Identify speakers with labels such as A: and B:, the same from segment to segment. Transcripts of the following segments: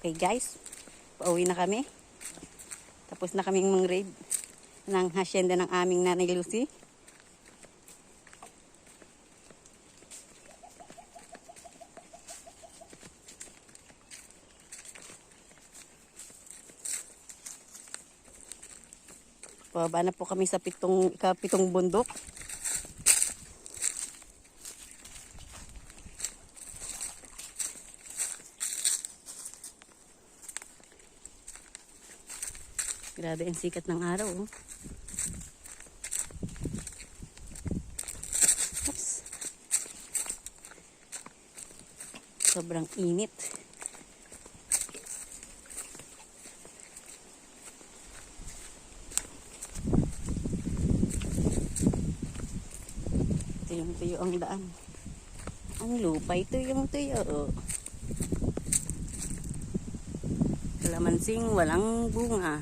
A: Okay guys, pauwi na kami. Tapos na kaming mang-raid ng hacienda ng aming Nanay Lucy. Pababa na po kami sa ikapitong bundok. Grabe ang sikat ng araw. Oh. Oops. Sobrang init. Tuyong-tuyo ang daan. Ang lupa ito yung tuyo. Kalamansing walang bunga.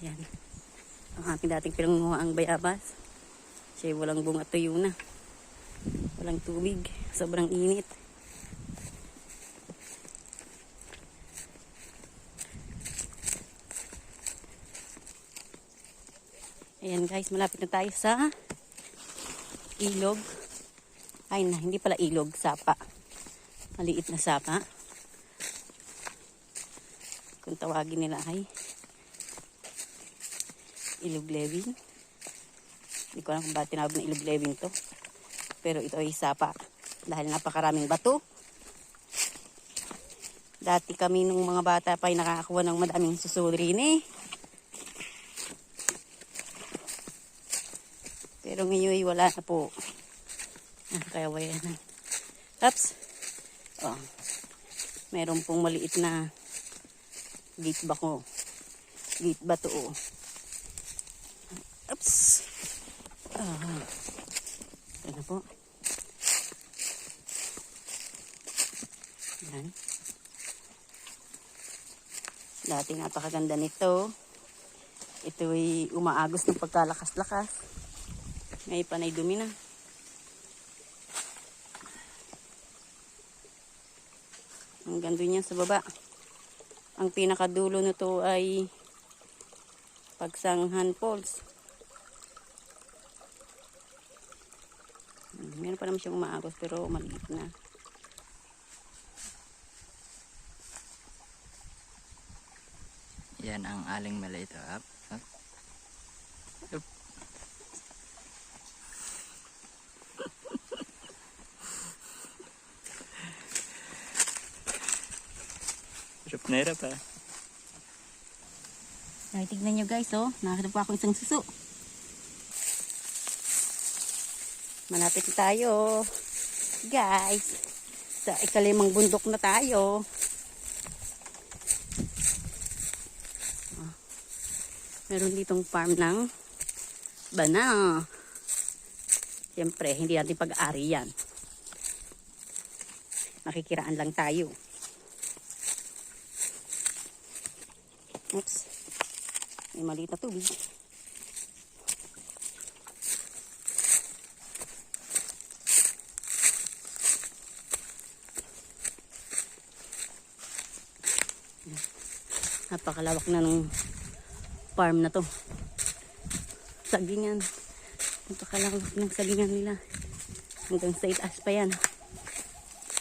A: Yan. Ang aking dating pinanguha ang bayabas. Siya walang bunga, tuyo na. Walang tubig. Sobrang init. Ayan guys, malapit na tayo sa ilog. Ay na, hindi pala ilog, sapa. Maliit na sapa. Kung tawagin nila ay ilog-leving. Hindi ko alam kung bakit tinawag na ilog-leving to. Pero ito ay sapa. Dahil napakaraming bato. Dati kami nung mga bata pa ay nakakakuha ng madaming susurin eh. Pero ngayon ay wala na po. Kaya wala na. Taps. Oh. Meron pong maliit na gate bako. Gate bato oh. Oops. Yan na po. Yan. Dati napakaganda nito. Ito ay umaagos ng pagkalakas-lakas. Ngayon panay dumi na. Ang ganda niya sa baba. Ang pinakadulo nito ay Pagsanghan Falls. Meron pa naman siyang umaagos pero maliit na.
B: Yan ang aling maliit. Up. Hirap na hirap ah.
A: Ay, tignan nyo guys oh. Nakakita po ako isang suso. Malapit na tayo. Guys. Sa ikalimang bundok na tayo. Meron ditong farm ng banana. Siyempre, hindi natin pag-aari yan. Nakikiraan lang tayo. Oops. May maliit na tubig. Napakalawak na ng farm na to. Sagingan. Napakalawak ng sagingan nila. Hanggang sa itaas pa yan.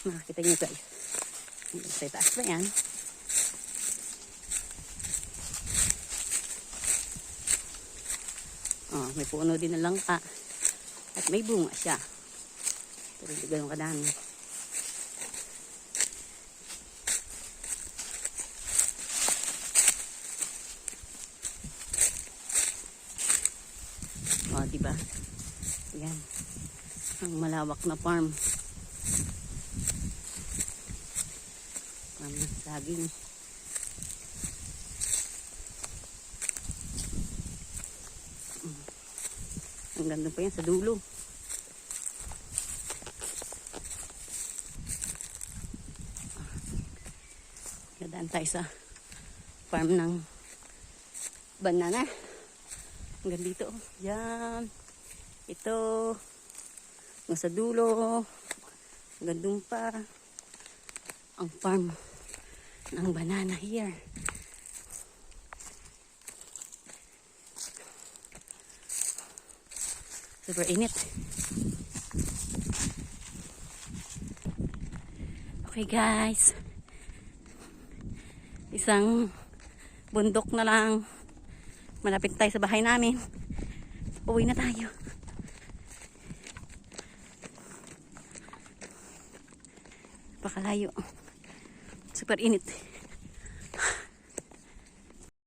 A: Makakita nyo guys. Hanggang sa itaas pa yan. Oh, may puno din na langka. At may bunga siya. Pero hindi ganun kadami. Oh, diba? Yan. Ang malawak na farm. Farm ng saging. Ang ganda pa yan sa dulo. Dadaan tayo sa farm ng banana. Hanggang dito. Yan. Ito. Hanggang sa dulo. Hanggang dun pa. Ang farm ng banana here. Super init. Okay guys. Isang bundok na lang. Malapit tayo sa bahay namin. Uwi na tayo. Pakalayo. Super init.